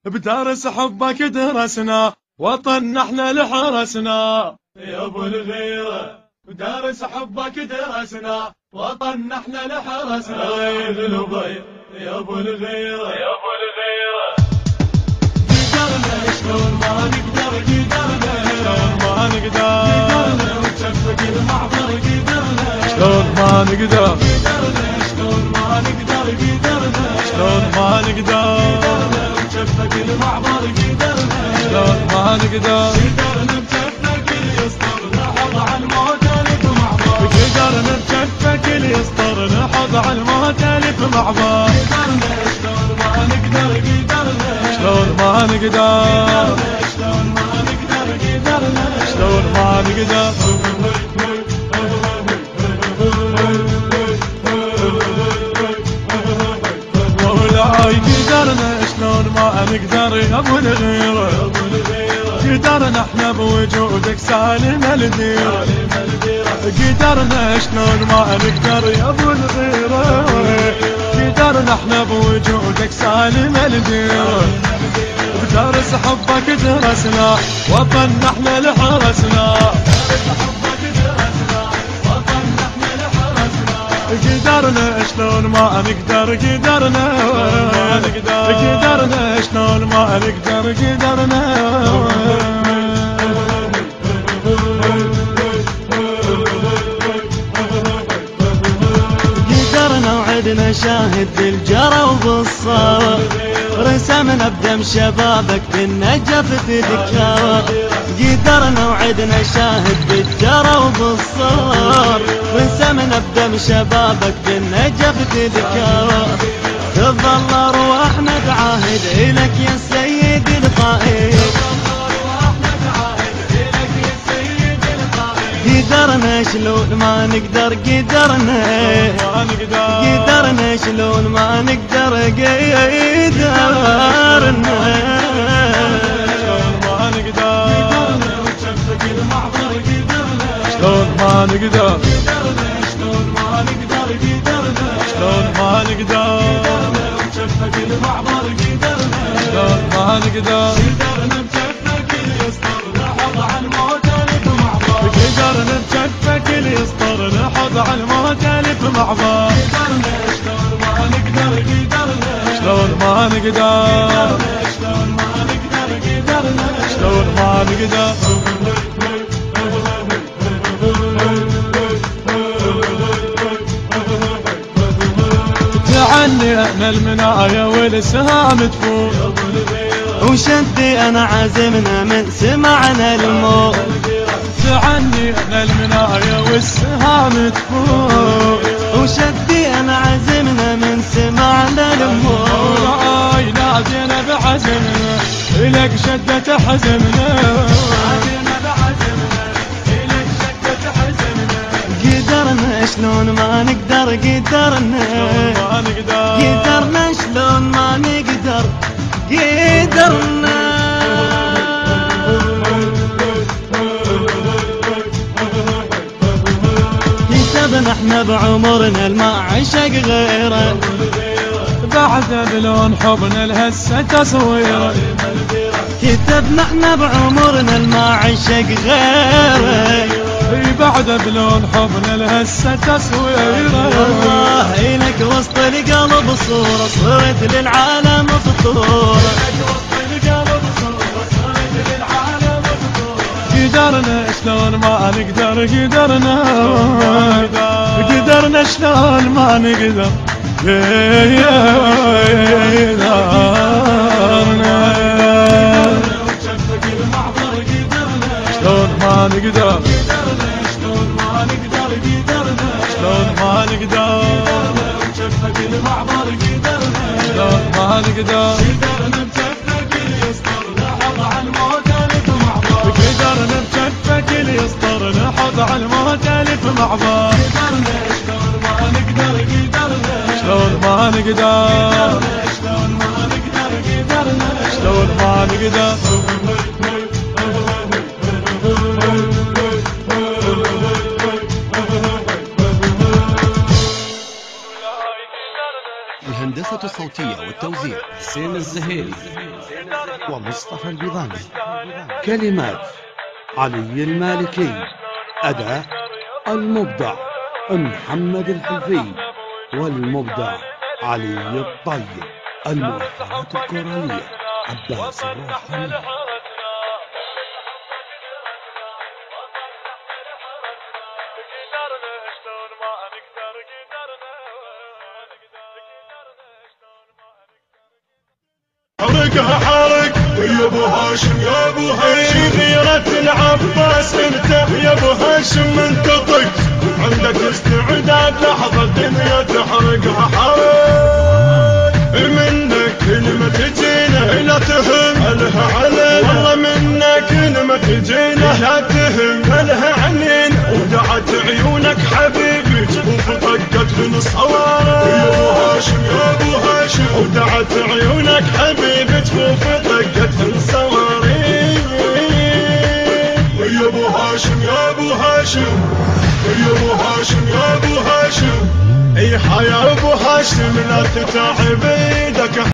بدارس حبك درسنا وطن احنا لحرسنا يا ابو الغيرة. بدارس حبك درسنا وطن احنا لحرسنا يا ابو الغيرة يا ابو الغيرة. قدرنا شلون ما نقدر قدرنا شلون ما نقدر قدرنا وتشفق المعبر قدرنا شلون ما نقدر قدرنا شلون ما نقدر قدرنا شلون ما نقدر قدرنا وتشفق المعبر قدرنا شلون ما نقدر قدرنا بشفك اليسطر نحض على الموت الف معبر قدرنا بشفك اليسطر نحض على الموت الف معبر قدرنا شلون ما نقدر قدرنا شلون ما نقدر شلون ما نقدر قدرنا شلون ما نقدر مولاي قدرنا شلون ما نقدر يا ابو الغيرة. قدرنا احنا بوجودك سالم الديرة قدرنا شلون ما نقدر يا ابو الغيرة. قدرنا احنا بوجودك سالم الديرة بدرس حبك درسنا وطن احنا لحرسنا قدرنا شلون ما نقدر قدرنا قدرنا شلون ما نقدر قدرنا قدرنا وعدنا شاهد بالجرى وبالصار رسمنا بدم شبابك بالنجف تذكار. قدرنا وعدنا شاهد بالجرى وبالصار رسمنا بدم شبابك بالنجف تذكار. تظل ارواحنا تعاهد الك يا سيد القائد. قدرنا شلون ما نقدر قدرنا قدرنا شلون ما نقدر قدرنا شلون ما نقدر وتشفق المعبر قدرنا شلون ما نقدر شلون ما نقدر قدرنا شلون ما نقدر وتشفق المعبر قدرنا شلون ما نقدر قدرنا بشفك اليسطر نحض على الموت الف معبر قدرنا بشفك اليسطر نحض على الموت الف معبر قدرنا شلون ما نقدر قدرنا شلون ما نقدر شلون ما نقدر قدرنا شلون ما نقدر. تعني انا المنايا والسهام تفوق وشدي انا عازمنا من سمعنا الموت. تعني انا المنايا والسهام تفوق وشدي انا عازمنا من سمعنا الموت. مولاي نادينا بعزمنا إلك شدة حزمنا نادينا بعزمنا إلك شدة حزمنا. قدرنا شلون ما نقدر قدرنا قدرنا شلون ما نقدر قدرنا. كتبنا احنا بعمرنا الما عشق غيره بعد بلون حبنا لهسه تصويره. كتبنا احنا بعمرنا الما عشق غيره بعد بلون حبنا لهسه تصويره. الله إلك وسط القلب صورة صرت للعالم فطورة. قدرنا شلون ما نقدر قدرنا قدرنا شلون ما نقدر قدرنا شلون ما نقدر شلون ما نقدر قدرنا شلون ما نقدر وتشفق المعبر قدرنا شلون ما نقدر قدرنا بشفك اليسطر نحض على الموت الف معبر قدرنا بشفك اليسطر نحض على الموت الف معبر قدرنا شلون ما نقدر قدرنا شلون ما نقدر شلون ما نقدر قدرنا شلون ما نقدر. الهندسة الهندسة الصوتية والتوزيع حسين الزهيري ومصطفى البيضاني. كلمات علي المالكي. أداء المبدع محمد الحلفي والمبدع علي الطيب. المؤثرات الكورالية عباس الروحاني. حركها حرك يا ابو هاشم يا ابو هاشم، غيرة العباس انت يا ابو هاشم انت طق، عندك استعداد لحظة الدنيا تحرقها حرك، منك كلمة تجينا لا تهم لها علينا، والله منك كلمة تجينا لا تهم لها علينا، ودعت عيونك حبيبي جفوف طقت من الصواريخ يا ابو هاشم يا ابو هاشم، ودعت عيونك حبيبي جفوف طقت من الصواريخ يا ابو هاشم يا ابو هاشم يا ابو هاشم يا ابو هاشم، اي حيا ابو هاشم لا تتعب ايدك.